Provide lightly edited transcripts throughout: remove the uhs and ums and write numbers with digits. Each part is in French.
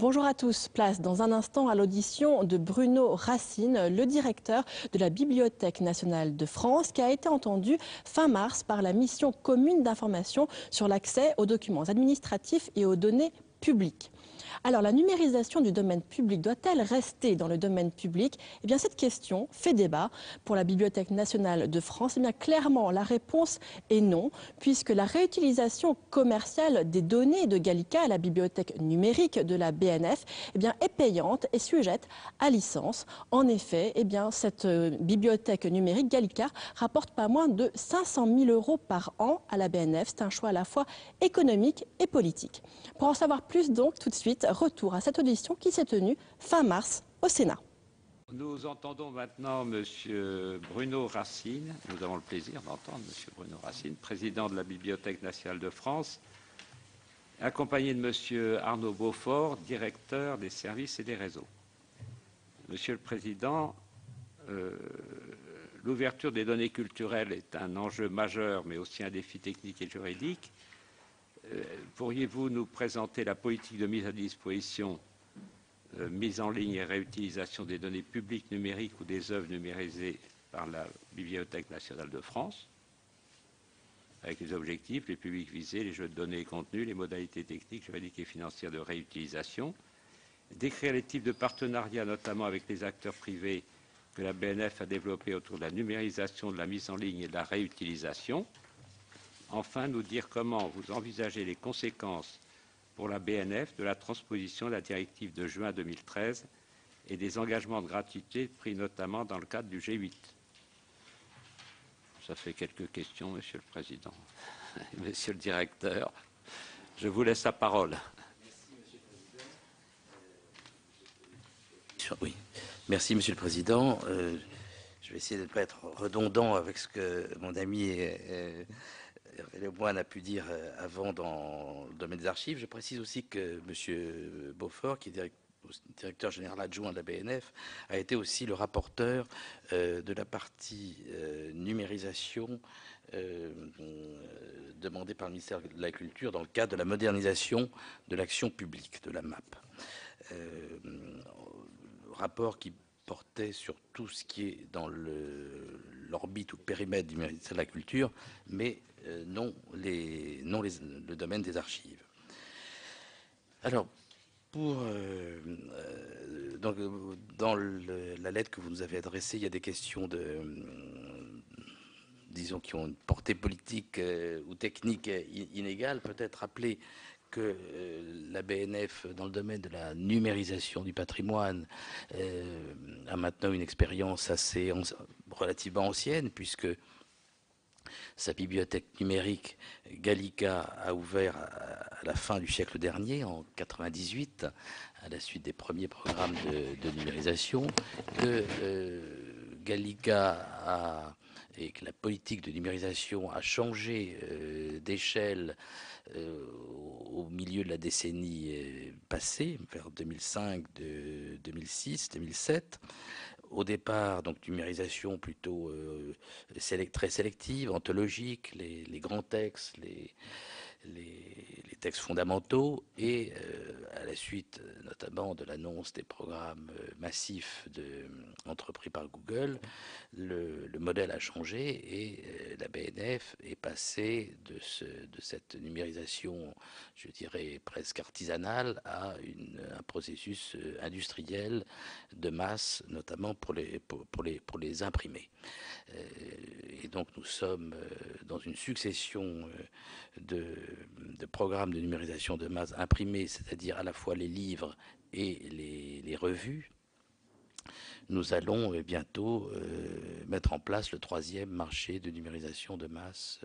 Bonjour à tous. Place dans un instant à l'audition de Bruno Racine, le directeur de la Bibliothèque nationale de France, qui a été entendu fin mars par la mission commune d'information sur l'accès aux documents administratifs et aux données publiques. Alors, la numérisation du domaine public doit-elle rester dans le domaine public? Eh bien, cette question fait débat. Pour la Bibliothèque nationale de France, eh bien, clairement, la réponse est non, puisque la réutilisation commerciale des données de Gallica à la bibliothèque numérique de la BNF eh bien, est payante et sujette à licence. En effet, eh bien, cette bibliothèque numérique Gallica rapporte pas moins de 500 000 € par an à la BNF. C'est un choix à la fois économique et politique. Pour en savoir plus, donc, tout de suite, retour à cette audition qui s'est tenue fin mars au Sénat. Nous entendons maintenant M. Bruno Racine. Nous avons le plaisir d'entendre M. Bruno Racine, président de la Bibliothèque nationale de France, accompagné de M. Arnaud Beaufort, directeur des services et des réseaux. Monsieur le Président, l'ouverture des données culturelles est un enjeu majeur, mais aussi un défi technique et juridique. Pourriez-vous nous présenter la politique de mise à disposition, mise en ligne et réutilisation des données publiques numériques ou des œuvres numérisées par la Bibliothèque nationale de France, avec les objectifs, les publics visés, les jeux de données et contenus, les modalités techniques, juridiques et financières de réutilisation, décrire les types de partenariats, notamment avec les acteurs privés que la BNF a développés autour de la numérisation, de la mise en ligne et de la réutilisation. Enfin, nous dire comment vous envisagez les conséquences pour la BNF de la transposition de la directive de juin 2013 et des engagements de gratuité pris notamment dans le cadre du G8. Ça fait quelques questions, Monsieur le Président. Monsieur le Directeur, je vous laisse la parole. Merci, Monsieur le Président. Oui. Merci, Monsieur le Président. Je vais essayer de ne pas être redondant avec ce que mon ami Lemoine a pu dire avant dans le domaine des archives. Je précise aussi que M. Beaufort, qui est directeur général adjoint de la BNF, a été aussi le rapporteur de la partie numérisation demandée par le ministère de la Culture dans le cadre de la modernisation de l'action publique, de la MAP. Rapport qui portait sur tout ce qui est dans l'orbite ou périmètre du ministère de la Culture, mais non le domaine des archives. Alors, donc, dans la lettre que vous nous avez adressée, il y a des questions disons, qui ont une portée politique ou technique inégale. Peut-être rappeler que la BNF, dans le domaine de la numérisation du patrimoine, a maintenant une expérience relativement ancienne, puisque sa bibliothèque numérique Gallica a ouvert à la fin du siècle dernier, en 1998, à la suite des premiers programmes de numérisation, que Gallica et que la politique de numérisation a changé d'échelle au milieu de la décennie passée, vers 2005, 2006, 2007. Au départ, donc numérisation plutôt très sélective, anthologique, les grands textes, les textes fondamentaux, et à la suite notamment de l'annonce des programmes massifs entrepris par Google, le modèle a changé et la BNF est passée de cette numérisation, je dirais presque artisanale, à un processus industriel de masse, notamment pour les imprimés. Et donc nous sommes dans une succession de programmes de numérisation de masse imprimés, c'est-à-dire à la fois les livres et les revues. Nous allons bientôt mettre en place le 3e marché de numérisation de masse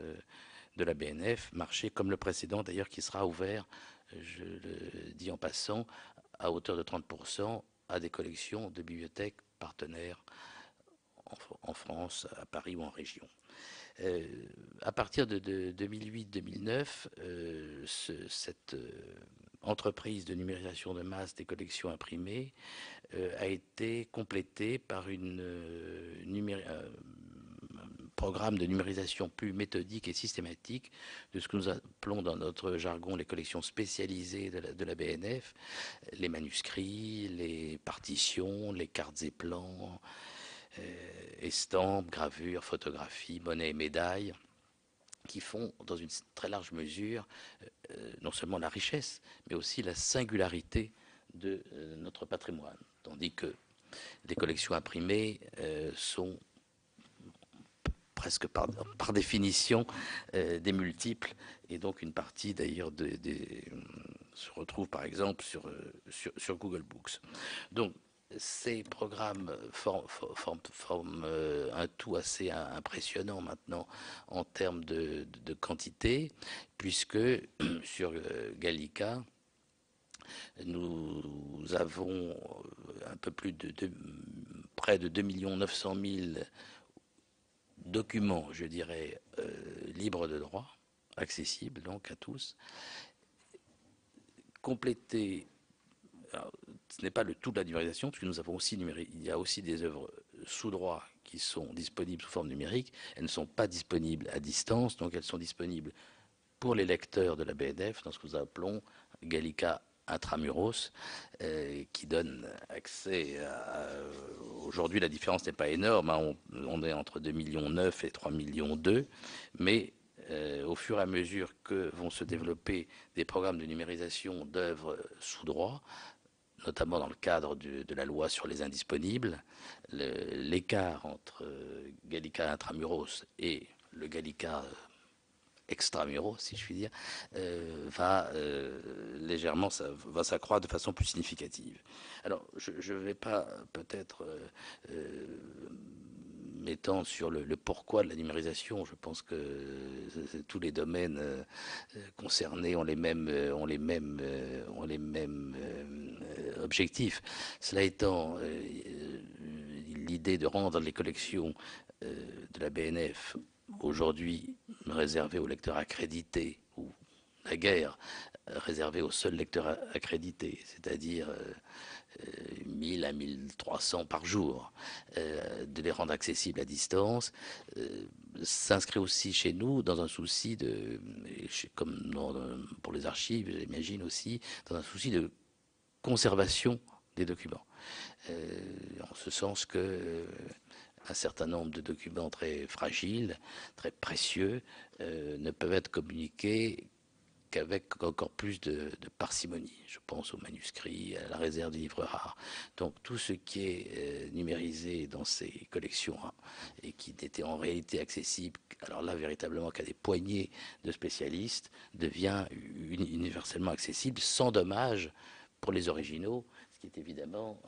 de la BNF, marché comme le précédent d'ailleurs, qui sera ouvert, je le dis en passant, à hauteur de 30% à des collections de bibliothèques partenaires en France, à Paris ou en région. À partir de 2008-2009, cette entreprise de numérisation de masse des collections imprimées a été complétée par un programme de numérisation plus méthodique et systématique de ce que nous appelons dans notre jargon les collections spécialisées de la BNF, les manuscrits, les partitions, les cartes et plans, estampes, gravures, photographies, monnaies et médailles, qui font dans une très large mesure non seulement la richesse, mais aussi la singularité de notre patrimoine. Tandis que les collections imprimées sont presque par définition des multiples, et donc une partie d'ailleurs se retrouve par exemple sur Google Books. Donc ces programmes forment un tout assez impressionnant maintenant en termes de quantité, puisque sur Gallica, nous avons un peu plus près de 2 900 000 documents, je dirais, libres de droit, accessibles donc à tous, complétés. Alors, ce n'est pas le tout de la numérisation, puisque nous avons aussi il y a aussi des œuvres sous droit qui sont disponibles sous forme numérique. Elles ne sont pas disponibles à distance, donc elles sont disponibles pour les lecteurs de la BNF dans ce que nous appelons Gallica Intramuros, qui donne accès à... Aujourd'hui, la différence n'est pas énorme, hein, on est entre 2,9 millions et 3,2 millions, mais au fur et à mesure que vont se développer des programmes de numérisation d'œuvres sous droit, notamment dans le cadre de la loi sur les indisponibles, l'écart entre Gallica Intramuros et le Gallica extramuros, si je puis dire, va légèrement, ça va s'accroître de façon plus significative. Alors, je ne vais pas peut-être m'étendre sur le pourquoi de la numérisation. Je pense que tous les domaines concernés ont les mêmes objectifs. Cela étant, l'idée de rendre les collections de la BNF aujourd'hui réservé aux lecteurs accrédités, ou naguère réservé aux seuls lecteurs accrédités, c'est-à-dire 1000 à 1300 par jour, de les rendre accessibles à distance, s'inscrit aussi chez nous dans un souci comme pour les archives, j'imagine aussi, dans un souci de conservation des documents. En ce sens que un certain nombre de documents très fragiles, très précieux, ne peuvent être communiqués qu'avec encore plus de parcimonie. Je pense aux manuscrits, à la réserve des livres rares. Donc tout ce qui est numérisé dans ces collections et qui n'était en réalité accessible, alors là véritablement qu'à des poignées de spécialistes, devient universellement accessible sans dommage pour les originaux, ce qui est évidemment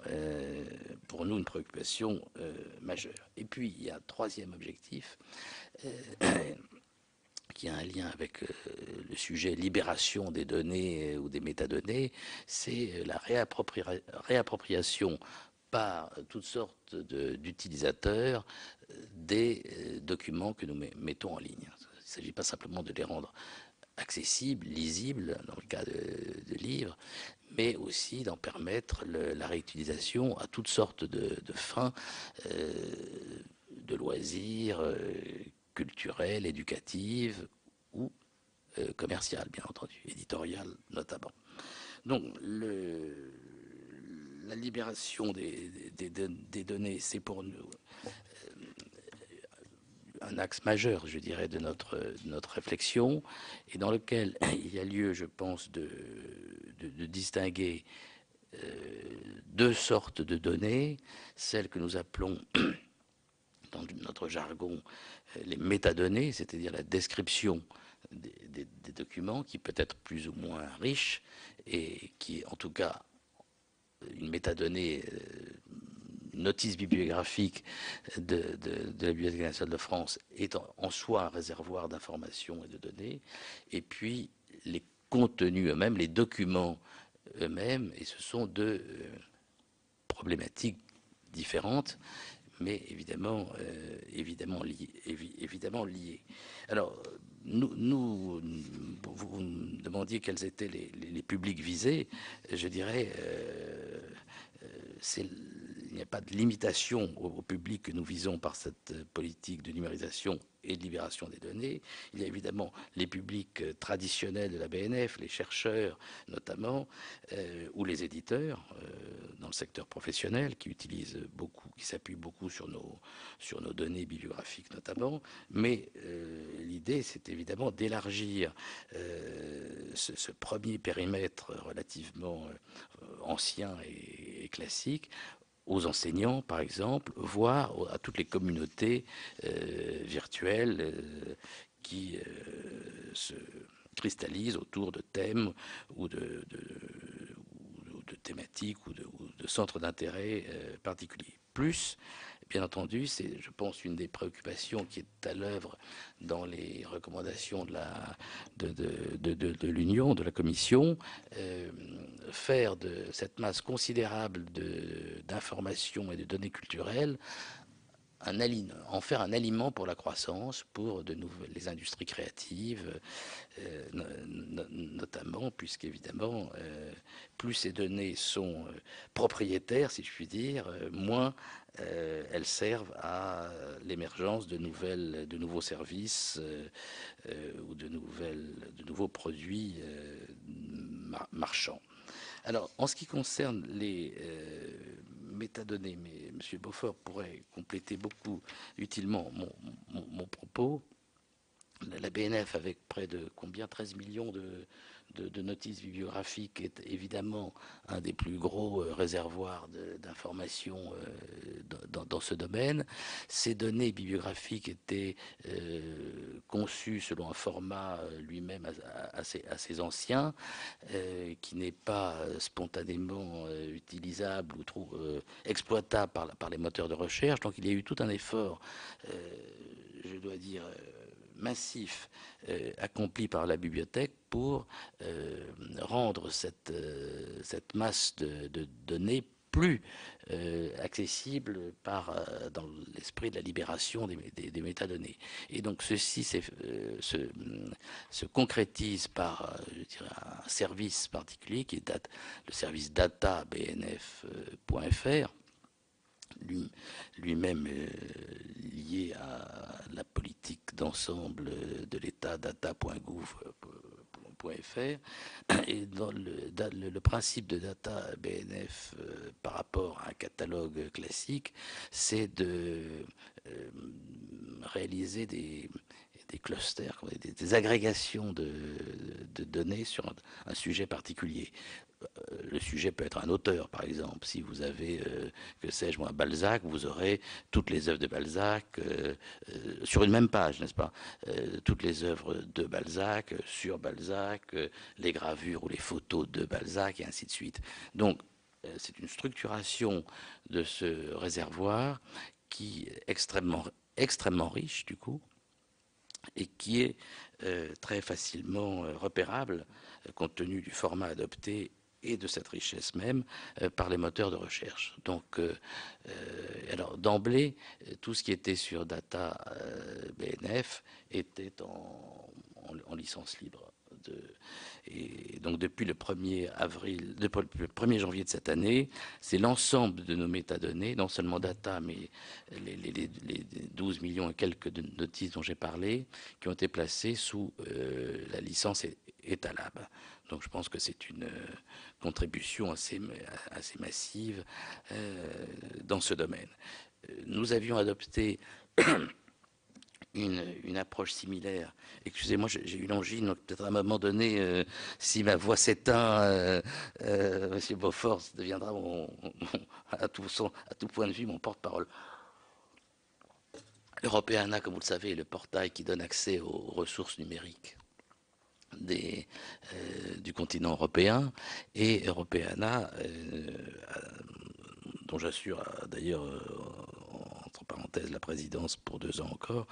pour nous une préoccupation majeure. Et puis il y a un troisième objectif qui a un lien avec le sujet libération des données ou des métadonnées, c'est la réappropriation par toutes sortes d'utilisateurs des documents que nous mettons en ligne. Il ne s'agit pas simplement de les rendre accessibles, lisibles, dans le cas de livres, mais aussi d'en permettre la réutilisation à toutes sortes de fins, de loisirs, culturelles, éducatives ou commerciales, bien entendu, éditoriales notamment. Donc, la libération des données, c'est pour nous un axe majeur, je dirais, de notre réflexion, et dans lequel il y a lieu, je pense, de distinguer deux sortes de données, celles que nous appelons dans notre jargon les métadonnées, c'est-à-dire la description des documents, qui peut être plus ou moins riche, et qui est en tout cas une métadonnée, notice bibliographique de la Bibliothèque nationale de France, est en soi un réservoir d'informations et de données, et puis les contenus eux-mêmes, les documents eux-mêmes, et ce sont deux problématiques différentes, mais évidemment liées. Alors, vous me demandiez quels étaient les publics visés. Je dirais, il n'y a pas de limitation au public que nous visons par cette politique de numérisation et de libération des données. Il y a évidemment les publics traditionnels de la BNF, les chercheurs notamment, ou les éditeurs dans le secteur professionnel qui utilisent beaucoup, qui s'appuient beaucoup sur nos données bibliographiques notamment. Mais l'idée, c'est évidemment d'élargir ce premier périmètre relativement ancien et classique aux enseignants, par exemple, voire à toutes les communautés virtuelles qui se cristallisent autour de thèmes ou de thématiques ou de centres d'intérêt particuliers. Plus, bien entendu, c'est, je pense, une des préoccupations qui est à l'œuvre dans les recommandations de l'Union, de la Commission, faire de cette masse considérable d'informations et de données culturelles en faire un aliment pour la croissance, pour les industries créatives, notamment, puisqu'évidemment, plus ces données sont propriétaires, si je puis dire, moins elles servent à l'émergence de nouveaux services ou de nouveaux produits marchands. Alors, en ce qui concerne les métadonnées, mais M. Beaufort pourrait compléter beaucoup utilement mon propos. La BNF, avec près de combien 13 millions de notices bibliographiques, est évidemment un des plus gros réservoirs d'informations dans ce domaine. Ces données bibliographiques étaient conçues selon un format lui-même assez ancien, qui n'est pas spontanément utilisable ou trop exploitable par les moteurs de recherche. Donc il y a eu tout un effort, je dois dire, massif accompli par la bibliothèque pour rendre cette masse de données plus accessible dans l'esprit de la libération des métadonnées. Et donc ceci se concrétise par je dirais, un service particulier qui est le service data.bnf.fr, lui-même lié à la politique d'ensemble de l'État data.gouv.fr. Et dans le principe de data BNF par rapport à un catalogue classique, c'est de réaliser des clusters, des agrégations de données sur un sujet particulier. Le sujet peut être un auteur, par exemple. Si vous avez, que sais-je moi, Balzac, vous aurez toutes les œuvres de Balzac sur une même page, n'est-ce pas? Toutes les œuvres de Balzac, sur Balzac, les gravures ou les photos de Balzac, et ainsi de suite. Donc, c'est une structuration de ce réservoir qui est extrêmement riche, du coup, et qui est très facilement repérable, compte tenu du format adopté et de cette richesse même par les moteurs de recherche. Donc, alors d'emblée, tout ce qui était sur data BNF était en licence libre. Et donc depuis le 1er janvier de cette année, c'est l'ensemble de nos métadonnées, non seulement data, mais les 12 millions et quelques de notices dont j'ai parlé, qui ont été placées sous la licence Etalab. Donc je pense que c'est une contribution assez massive dans ce domaine. Nous avions adopté une approche similaire. Excusez-moi, j'ai eu l'angine, donc peut-être à un moment donné, si ma voix s'éteint, Monsieur Beaufort deviendra à tout point de vue mon porte-parole. Europeana, comme vous le savez, est le portail qui donne accès aux ressources numériques du continent européen, et Europeana, dont j'assure d'ailleurs entre parenthèses la présidence pour 2 ans encore,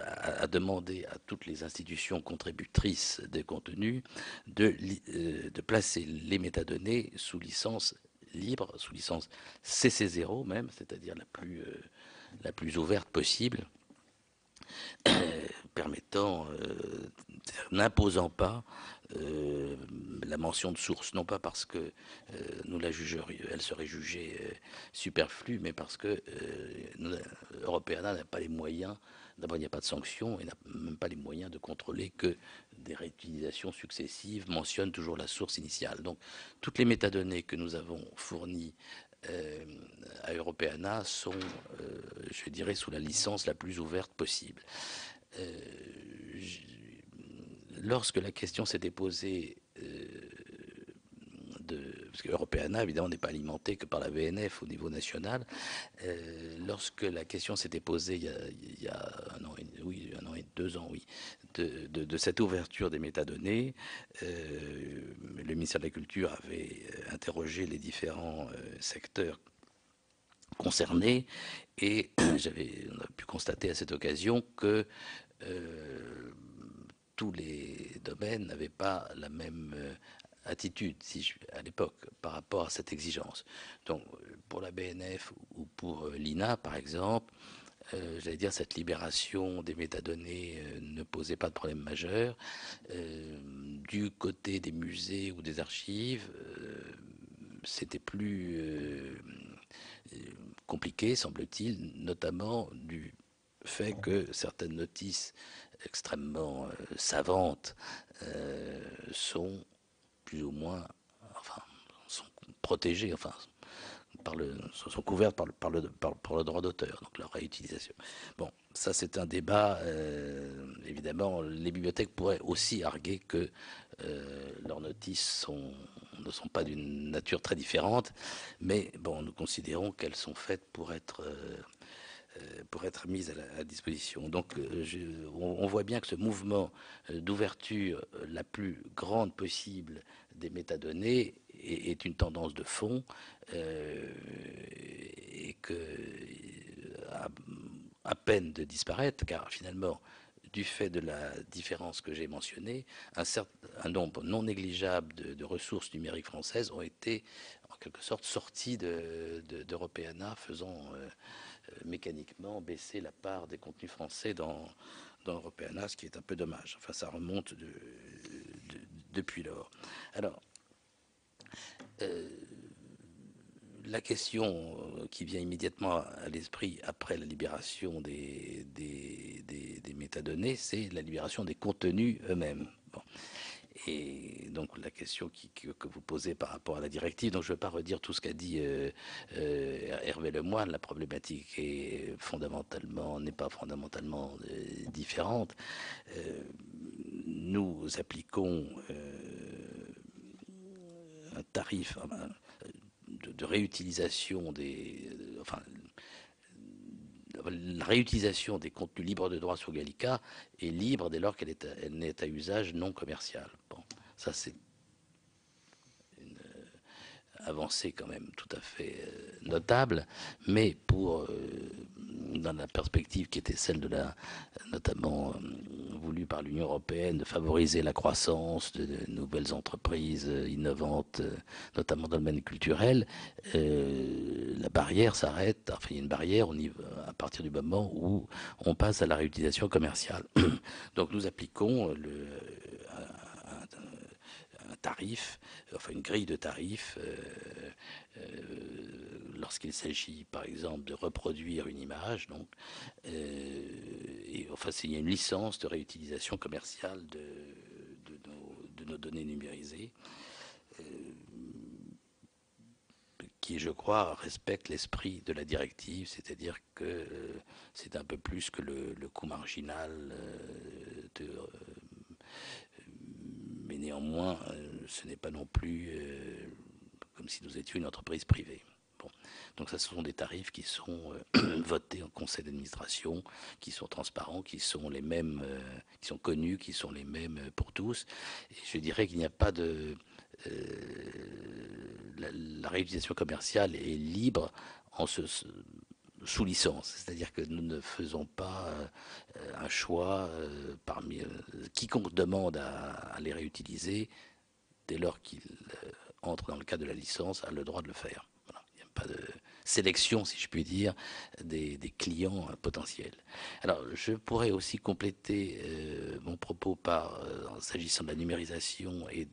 a demandé à toutes les institutions contributrices des contenus de placer les métadonnées sous licence libre, sous licence CC0 même, c'est-à-dire la plus ouverte possible, permettant, n'imposant pas la mention de source, non pas parce que nous la jugerions, elle serait jugée superflue, mais parce que Europeana n'a pas les moyens. D'abord, il n'y a pas de sanctions et n'a même pas les moyens de contrôler que des réutilisations successives mentionnent toujours la source initiale. Donc, toutes les métadonnées que nous avons fournies à Europeana sont, je dirais, sous la licence la plus ouverte possible. Lorsque la question s'était posée parce que Europeana, évidemment, n'est pas alimenté que par la VNF au niveau national. Lorsque la question s'était posée il y a un an et 2 ans, oui, de cette ouverture des métadonnées, le ministère de la Culture avait interrogé les différents secteurs concernés et on a pu constater à cette occasion que tous les domaines n'avaient pas la même attitude à l'époque par rapport à cette exigence. Donc pour la BNF ou pour l'INA par exemple, j'allais dire cette libération des métadonnées ne posait pas de problème majeur. Du côté des musées ou des archives, c'était plus compliqué, semble-t-il, notamment du fait que certaines notices extrêmement savantes sont plus ou moins, enfin, sont protégées, enfin, sont couvertes par le droit d'auteur, donc leur réutilisation. Bon, ça c'est un débat. Évidemment, les bibliothèques pourraient aussi arguer que leurs notices ne sont pas d'une nature très différente, mais bon, nous considérons qu'elles sont faites pour être mises à disposition. Donc on voit bien que ce mouvement d'ouverture la plus grande possible des métadonnées est une tendance de fond et que à peine de disparaître, car finalement, du fait de la différence que j'ai mentionnée, un nombre non négligeable de ressources numériques françaises ont été en quelque sorte sorties d'Europeana, faisant mécaniquement baisser la part des contenus français dans Europeana, ce qui est un peu dommage. Enfin, ça remonte depuis lors. Alors, la question qui vient immédiatement à l'esprit après la libération des métadonnées, c'est la libération des contenus eux-mêmes. Bon. Et donc la question que vous posez par rapport à la directive, donc je ne vais pas redire tout ce qu'a dit Hervé Lemoine, la problématique n'est pas fondamentalement différente. Nous appliquons un tarif de réutilisation la réutilisation des contenus libres de droit sur Gallica est libre dès lors qu'elle n'est à usage non commercial. Bon, ça c'est une avancée quand même tout à fait notable, mais dans la perspective qui était celle notamment voulue par l'Union européenne, de favoriser la croissance de nouvelles entreprises innovantes, notamment dans le domaine culturel, la barrière s'arrête. Enfin, il y a une barrière à partir du moment où on passe à la réutilisation commerciale. Donc nous appliquons un tarif, enfin une grille de tarifs lorsqu'il s'agit par exemple de reproduire une image, donc enfin il y a une licence de réutilisation commerciale de nos données numérisées qui, je crois, respecte l'esprit de la directive, c'est-à-dire que c'est un peu plus que le coût marginal mais néanmoins, ce n'est pas non plus comme si nous étions une entreprise privée. Bon. Donc ça, ce sont des tarifs qui sont votés en conseil d'administration, qui sont transparents, qui sont les mêmes, qui sont connus, qui sont les mêmes pour tous. Et je dirais qu'il n'y a pas de... la réutilisation commerciale est libre sous licence, c'est-à-dire que nous ne faisons pas un choix parmi quiconque demande à les réutiliser dès lors qu'il entre dans le cadre de la licence a le droit de le faire. Voilà. Il n'y a pas de sélection, si je puis dire, des clients potentiels. Alors, je pourrais aussi compléter mon propos s'agissant de la numérisation et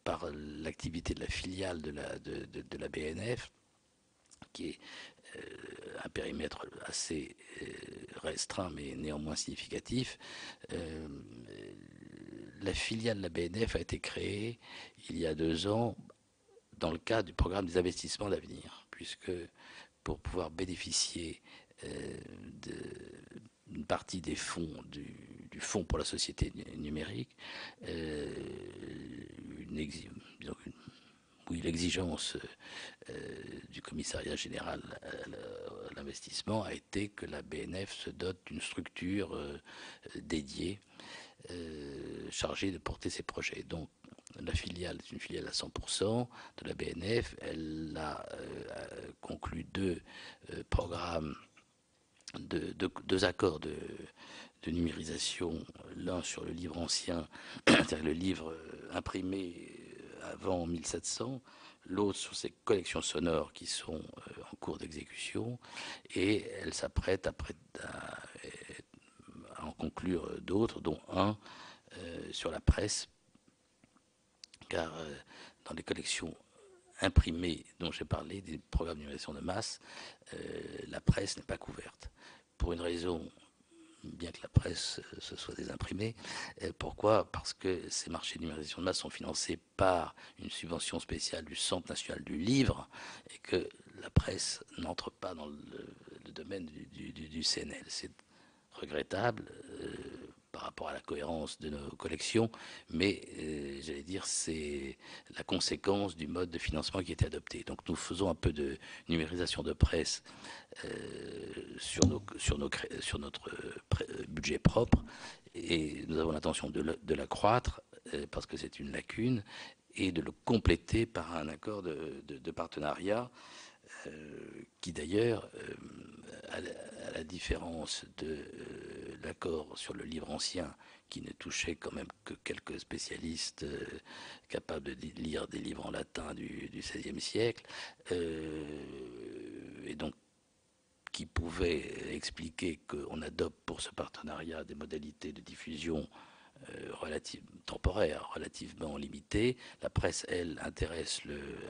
par l'activité de la filiale de la BNF, qui est un périmètre assez restreint, mais néanmoins significatif. La filiale de la BNF a été créée il y a 2 ans dans le cadre du programme des investissements d'avenir, puisque pour pouvoir bénéficier d'une partie des fonds du Fonds pour la société numérique, l'exigence du commissariat général à l'investissement a été que la BNF se dote d'une structure dédiée chargée de porter ses projets. Donc la filiale est une filiale à 100% de la BNF. Elle a conclu 2 programmes, 2 accords de numérisation, l'un sur le livre ancien, c'est-à-dire le livre imprimé avant 1700, l'autre sur ses collections sonores qui sont en cours d'exécution, et elle s'apprête à en conclure d'autres, dont un sur la presse, car dans les collections imprimées dont j'ai parlé, des programmes de numérisation de masse, la presse n'est pas couverte. Pour une raison, bien que la presse se soit désimprimée. Pourquoi? Parce que ces marchés de numérisation de masse sont financés par une subvention spéciale du Centre national du livre, et que la presse n'entre pas dans le domaine du CNL. C'est regrettable par rapport à la cohérence de nos collections, mais j'allais dire c'est la conséquence du mode de financement qui a été adopté. Donc nous faisons un peu de numérisation de presse sur notre budget propre, et nous avons l'intention de l'accroître parce que c'est une lacune, et de le compléter par un accord de partenariat qui d'ailleurs, à la différence de l'accord sur le livre ancien, qui ne touchait quand même que quelques spécialistes capables de lire des livres en latin du XVIe siècle, et donc qui pouvait expliquer qu'on adopte pour ce partenariat des modalités de diffusion temporaires, relativement limitées. La presse, elle, intéresse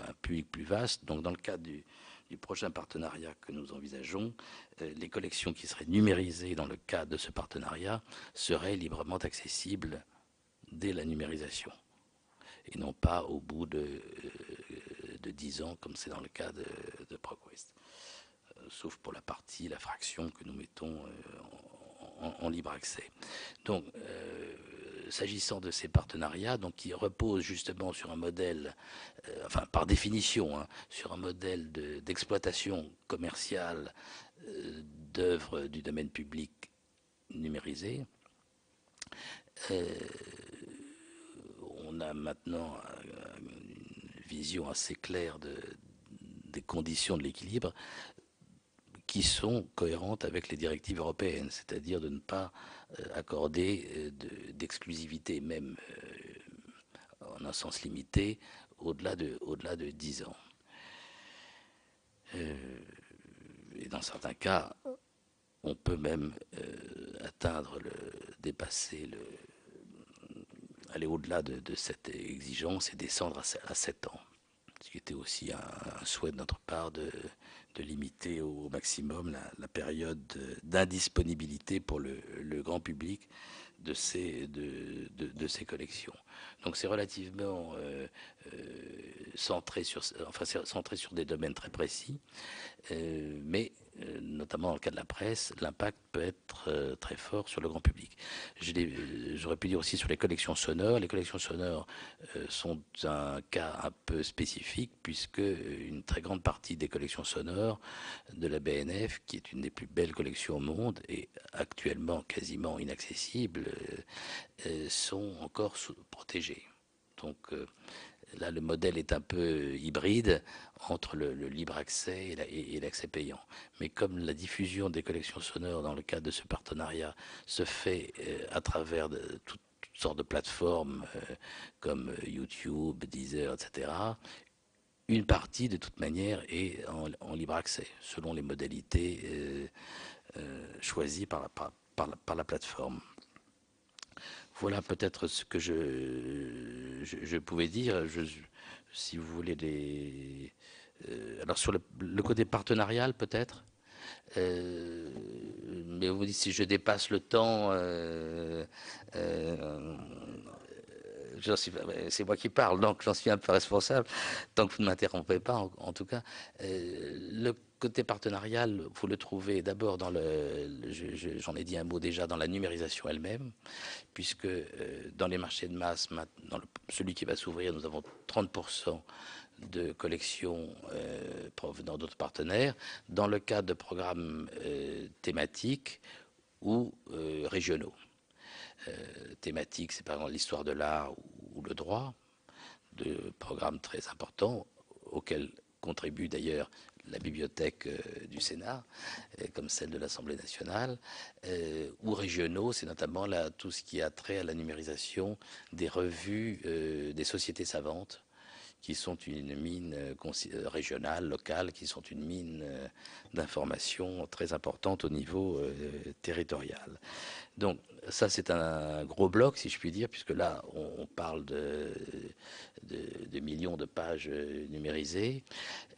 un public plus vaste. Donc dans le cadre du prochain partenariat que nous envisageons, les collections qui seraient numérisées dans le cadre de ce partenariat seraient librement accessibles dès la numérisation, et non pas au bout de 10 ans, comme c'est dans le cas de ProQuest, sauf pour la fraction que nous mettons en libre accès. Donc, s'agissant de ces partenariats, donc qui reposent justement sur un modèle, par définition, sur un modèle d'exploitation commerciale d'œuvres du domaine public numérisées, on a maintenant une vision assez claire des conditions de l'équilibre qui sont cohérentes avec les directives européennes, c'est-à-dire de ne pas accorder d'exclusivité, même en un sens limité, au-delà de 10 ans. Et dans certains cas, on peut même aller au-delà de cette exigence et descendre à 7 ans. Ce qui était aussi un souhait de notre part de limiter au maximum la période d'indisponibilité pour le grand public de ces collections. Donc c'est relativement centré sur des domaines très précis, mais notamment dans le cas de la presse, l'impact peut être très fort sur le grand public. J'aurais pu dire aussi sur les collections sonores. Les collections sonores sont un cas un peu spécifique, puisque une très grande partie des collections sonores de la BNF, qui est une des plus belles collections au monde et actuellement quasiment inaccessibles, sont encore protégées. Donc là, le modèle est un peu hybride entre le libre accès et l'accès payant. Mais comme la diffusion des collections sonores dans le cadre de ce partenariat se fait à travers toutes sortes de plateformes comme YouTube, Deezer, etc., une partie, de toute manière, est en libre accès, selon les modalités choisies par la plateforme. Voilà peut-être ce que je pouvais dire. Si vous voulez alors sur le côté partenarial peut-être, mais vous dites si je dépasse le temps, c'est moi qui parle, donc j'en suis un peu responsable, tant que vous ne m'interrompez pas, en tout cas. Le côté partenarial, vous le trouvez d'abord dans j'en ai dit un mot déjà, dans la numérisation elle-même, puisque dans les marchés de masse, dans celui qui va s'ouvrir, nous avons 30% de collections provenant d'autres partenaires, dans le cadre de programmes thématiques ou régionaux. Thématiques, c'est par exemple l'histoire de l'art ou le droit, de programmes très importants auxquels contribue d'ailleurs la bibliothèque du Sénat, comme celle de l'Assemblée nationale, ou régionaux, c'est notamment tout ce qui a trait à la numérisation des revues des sociétés savantes, qui sont une mine régionale, locale, qui sont une mine d'information très importante au niveau territorial. Donc ça, c'est un gros bloc, si je puis dire, puisque là, on parle de millions de pages numérisées.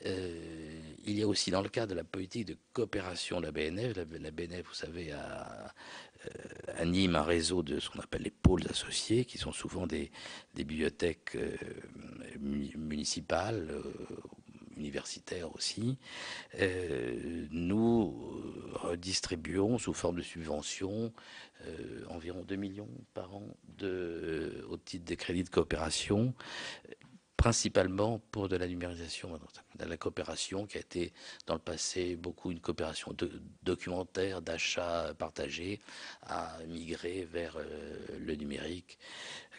Il y a aussi, dans le cadre de la politique de coopération de la BNF, la BNF, vous savez, anime un réseau de ce qu'on appelle les pôles associés, qui sont souvent des bibliothèques municipales, universitaires aussi. Nous redistribuons sous forme de subventions environ 2 millions par an au titre des crédits de coopération, principalement pour de la numérisation, de la coopération qui a été dans le passé beaucoup une coopération documentaire, d'achat partagé, à migrer vers le numérique,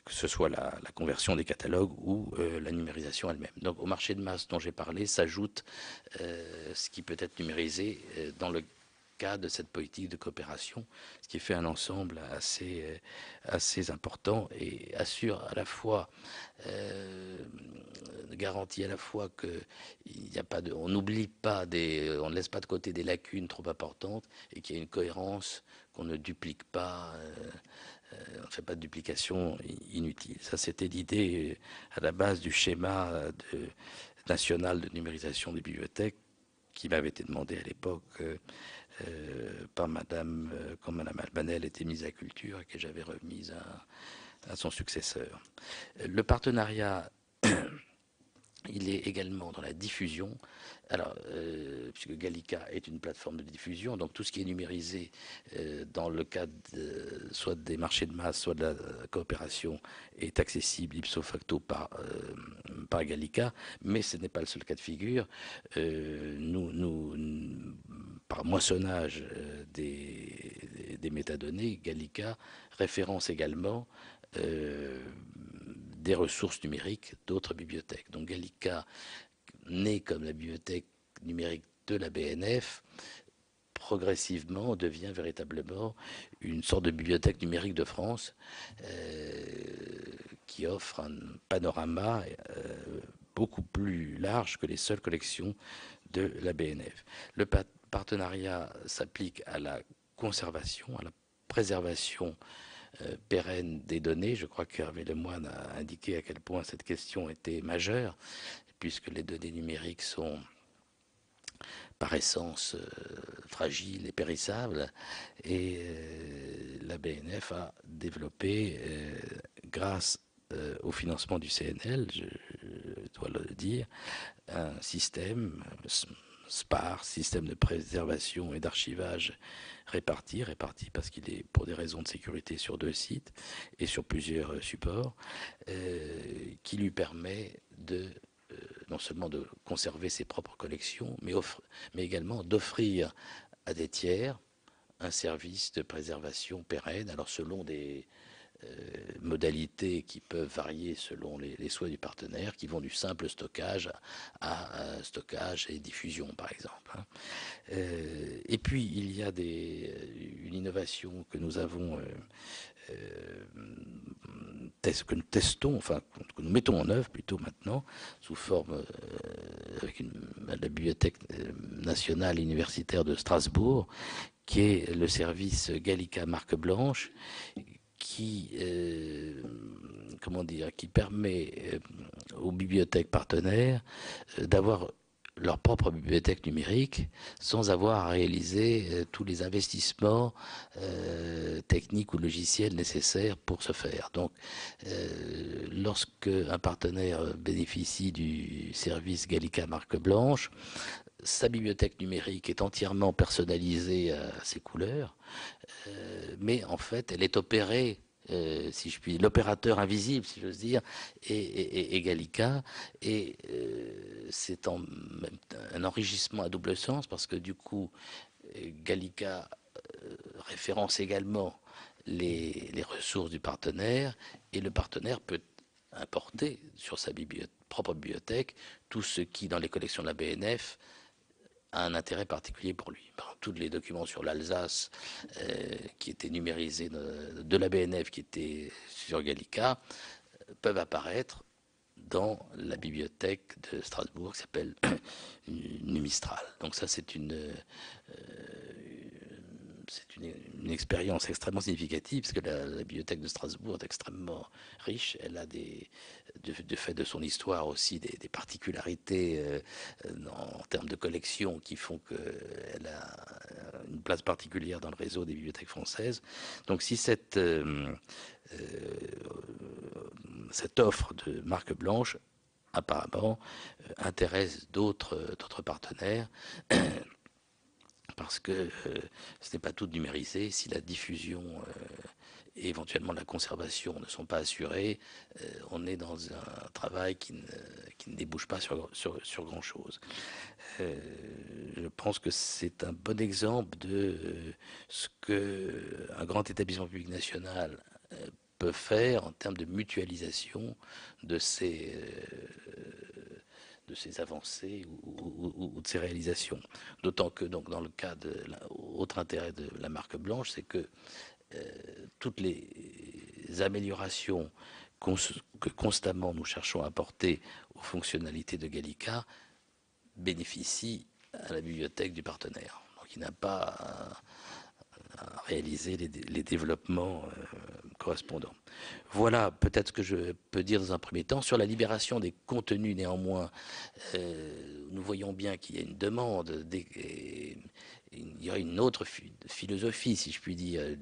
que ce soit la conversion des catalogues ou la numérisation elle-même. Donc au marché de masse dont j'ai parlé s'ajoute ce qui peut être numérisé dans le cadre de cette politique de coopération, ce qui fait un ensemble assez important et assure à la fois garantit à la fois que il n'y a pas on n'oublie pas on ne laisse pas de côté des lacunes trop importantes et qu'il y a une cohérence, qu'on ne duplique pas, on ne fait pas de duplication inutile. Ça, c'était l'idée à la base du schéma national de numérisation des bibliothèques qui m'avait été demandé à l'époque par Madame, quand Madame Albanel était mise à culture et que j'avais remise à son successeur. Le partenariat, il est également dans la diffusion. Alors, puisque Gallica est une plateforme de diffusion, donc tout ce qui est numérisé dans le cadre soit des marchés de masse, soit de la coopération, est accessible ipso facto par Gallica, mais ce n'est pas le seul cas de figure. Par moissonnage des métadonnées, Gallica référence également des ressources numériques d'autres bibliothèques. Donc Gallica, né comme la bibliothèque numérique de la BNF, progressivement devient véritablement une sorte de bibliothèque numérique de France qui offre un panorama beaucoup plus large que les seules collections de la BNF. Le partenariat s'applique à la conservation, à la préservation pérenne des données. Je crois qu'Hervé Lemoine a indiqué à quel point cette question était majeure, puisque les données numériques sont par essence fragiles et périssables, et la BNF a développé, grâce au financement du CNL, je dois le dire, un système SPAR, système de préservation et d'archivage réparti parce qu'il est pour des raisons de sécurité sur 2 sites et sur plusieurs supports, qui lui permet non seulement de conserver ses propres collections, mais également d'offrir à des tiers un service de préservation pérenne, alors selon des modalités qui peuvent varier selon les souhaits du partenaire, qui vont du simple stockage à stockage et diffusion, par exemple. Et puis, il y a une innovation que nous avons que nous testons, enfin que nous mettons en œuvre plutôt maintenant, sous forme avec la Bibliothèque nationale universitaire de Strasbourg, qui est le service Gallica Marque Blanche, qui, comment dire, qui permet aux bibliothèques partenaires d'avoir leur propre bibliothèque numérique sans avoir à réaliser tous les investissements techniques ou logiciels nécessaires pour ce faire. Donc, lorsque un partenaire bénéficie du service Gallica Marque Blanche, sa bibliothèque numérique est entièrement personnalisée à ses couleurs, mais en fait, elle est opérée, si je puis, l'opérateur invisible, si j'ose dire, et Gallica, et c'est un enrichissement à double sens, parce que du coup, Gallica référence également les ressources du partenaire, et le partenaire peut importer sur sa propre bibliothèque tout ce qui, dans les collections de la BNF, a un intérêt particulier pour lui. Tous les documents sur l'Alsace qui étaient numérisés de la BNF, qui étaient sur Gallica, peuvent apparaître dans la bibliothèque de Strasbourg qui s'appelle Numistral. Donc ça, c'est une expérience extrêmement significative, parce que la bibliothèque de Strasbourg est extrêmement riche. Elle a de fait de son histoire aussi des particularités en termes de collection qui font qu'elle a une place particulière dans le réseau des bibliothèques françaises. Donc si cette offre de marque blanche apparemment intéresse d'autres partenaires, parce que ce n'est pas tout numérisé. Si la diffusion et éventuellement la conservation ne sont pas assurées, on est dans un travail qui ne débouche pas sur grand-chose. Je pense que c'est un bon exemple de ce qu'un grand établissement public national peut faire en termes de mutualisation de ces avancées ou de ces réalisations. D'autant que donc, dans le cas de l'autre intérêt de la marque blanche, c'est que toutes les améliorations que constamment nous cherchons à apporter aux fonctionnalités de Gallica bénéficient à la bibliothèque du partenaire. Donc il n'a pas à réaliser les développements correspondants. Voilà peut-être ce que je peux dire dans un premier temps. Sur la libération des contenus, néanmoins, nous voyons bien qu'il y a une demande, il y a une autre philosophie, si je puis dire.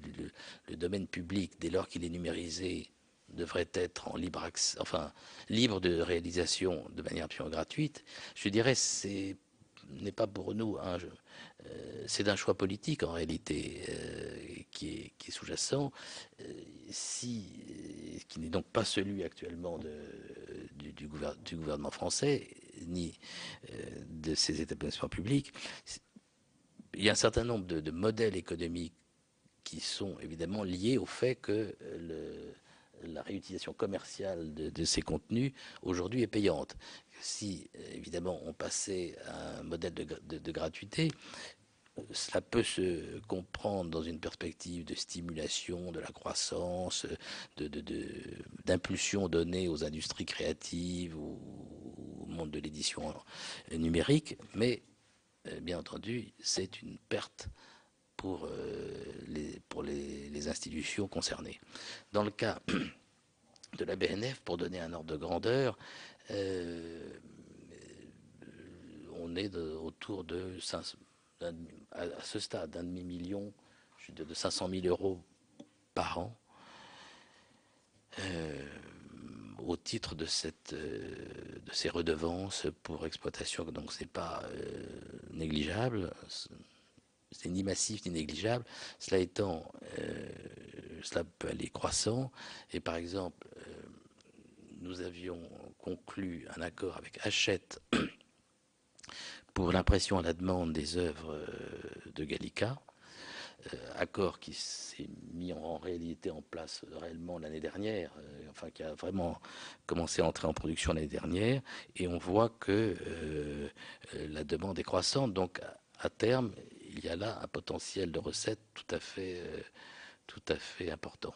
Le domaine public, dès lors qu'il est numérisé, devrait être en libre accès, enfin libre de réalisation de manière absolument gratuite. Je dirais n'est pas pour nous c'est un choix politique en réalité qui est sous-jacent, qui n'est donc pas celui actuellement du gouvernement français ni de ses établissements publics. Il y a un certain nombre de modèles économiques qui sont évidemment liés au fait que la réutilisation commerciale de ces contenus aujourd'hui est payante. Si évidemment on passait à un modèle de gratuité, cela peut se comprendre dans une perspective de stimulation de la croissance, d'impulsion donnée aux industries créatives ou au monde de l'édition numérique, mais bien entendu c'est une perte pour les institutions concernées. Dans le cas de la BNF, pour donner un ordre de grandeur, on est autour de à ce stade d'un demi-million, de 500 000 euros par an au titre de ces redevances pour exploitation. Donc c'est pas négligeable. C'est ni massif ni négligeable. Cela étant, cela peut aller croissant. Et par exemple, nous avions conclu un accord avec Hachette pour l'impression à la demande des œuvres de Gallica, accord qui s'est mis en réalité en place réellement l'année dernière, enfin qui a vraiment commencé à entrer en production l'année dernière, et on voit que la demande est croissante. Donc à terme, il y a là un potentiel de recettes tout à fait important.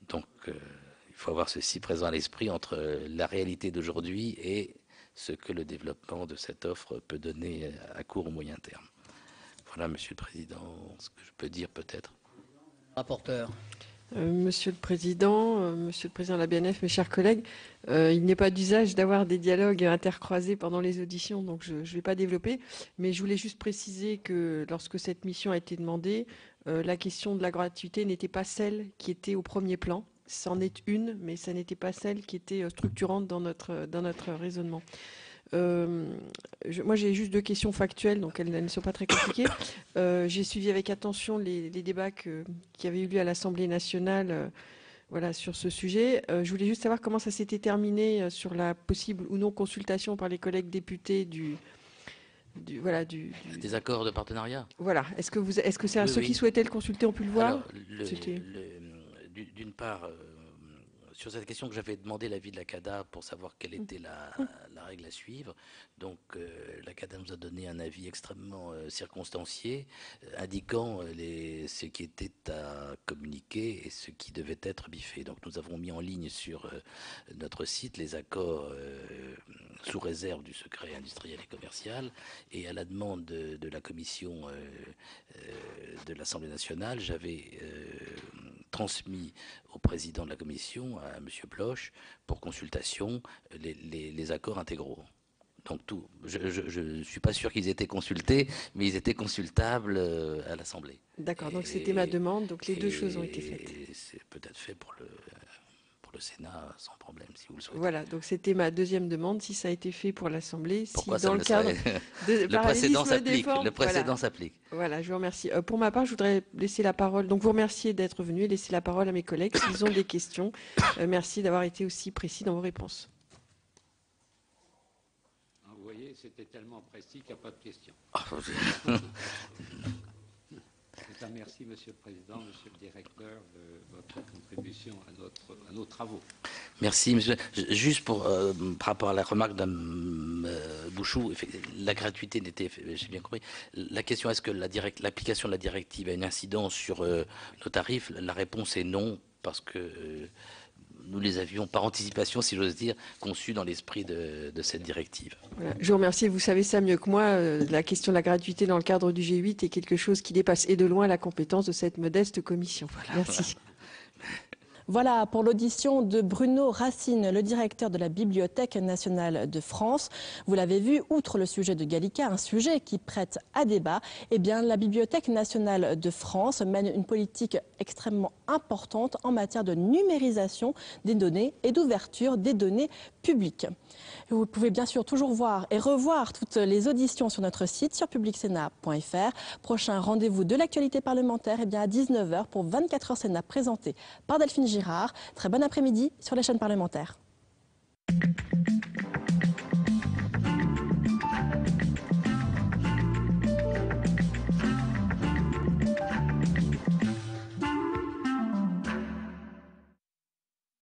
Donc, il faut avoir ceci présent à l'esprit entre la réalité d'aujourd'hui et ce que le développement de cette offre peut donner à court ou moyen terme. Voilà, Monsieur le Président, ce que je peux dire peut-être. Rapporteur. Monsieur le Président de la BNF, mes chers collègues, il n'est pas d'usage d'avoir des dialogues intercroisés pendant les auditions, donc je ne vais pas développer, mais je voulais juste préciser que lorsque cette mission a été demandée, la question de la gratuité n'était pas celle qui était au premier plan. C'en est une, mais ça n'était pas celle qui était structurante dans notre raisonnement. Moi, j'ai juste 2 questions factuelles, donc elles ne sont pas très compliquées. J'ai suivi avec attention les débats qui avaient eu lieu à l'Assemblée nationale voilà, sur ce sujet. Je voulais juste savoir comment ça s'était terminé sur la possible ou non consultation par les collègues députés Des accords de partenariat. Voilà. Est-ce que c'est Oui, ceux oui. qui souhaitaient le consulter ont pu le voir? Alors, d'une part, sur cette question que j'avais demandé l'avis de la CADA pour savoir quelle était la règle à suivre. Donc la CADA nous a donné un avis extrêmement circonstancié, indiquant ce qui était à communiquer et ce qui devait être biffé. Donc nous avons mis en ligne sur notre site les accords sous réserve du secret industriel et commercial, et à la demande de la commission de l'Assemblée nationale, j'avais transmis au président de la commission, à M. Bloch, pour consultation, les accords intégraux. Donc tout, je ne suis pas sûr qu'ils étaient consultés, mais ils étaient consultables à l'Assemblée. D'accord, donc c'était ma demande, donc les 2 choses ont été faites. Et c'est peut-être fait pour le Sénat sans problème, si vous le souhaitez. Voilà, donc c'était ma 2e demande, si ça a été fait pour l'Assemblée, Pourquoi si dans ça le cadre de le précédent s'applique. formes, Le précédent s'applique. Voilà, je vous remercie. Pour ma part, je voudrais laisser la parole, donc vous remercier d'être venu et laisser la parole à mes collègues s'ils ont des questions. Merci d'avoir été aussi précis dans vos réponses. Vous voyez, c'était tellement précis qu'il n'y a pas de questions. C'est un merci, Monsieur le Président, Monsieur le Directeur, de votre contribution à nos travaux. Merci, monsieur. Juste par rapport à la remarque de Bouchou, la gratuité n'était, j'ai bien compris. La question, est-ce que l'application de la directive a une incidence sur nos tarifs? La réponse est non, parce que nous les avions par anticipation, si j'ose dire, conçus dans l'esprit de cette directive. Voilà, je vous remercie. Vous savez ça mieux que moi. La question de la gratuité dans le cadre du G8 est quelque chose qui dépasse et de loin la compétence de cette modeste commission. Voilà, merci. Voilà pour l'audition de Bruno Racine, le directeur de la Bibliothèque nationale de France. Vous l'avez vu, outre le sujet de Gallica, un sujet qui prête à débat, eh bien, la Bibliothèque nationale de France mène une politique extrêmement importante en matière de numérisation des données et d'ouverture des données publiques. Vous pouvez bien sûr toujours voir et revoir toutes les auditions sur notre site sur publicsénat.fr. Prochain rendez-vous de l'actualité parlementaire eh bien, à 19h pour 24h Sénat présenté par Delphine Girard. Très bon après-midi sur les chaînes parlementaires.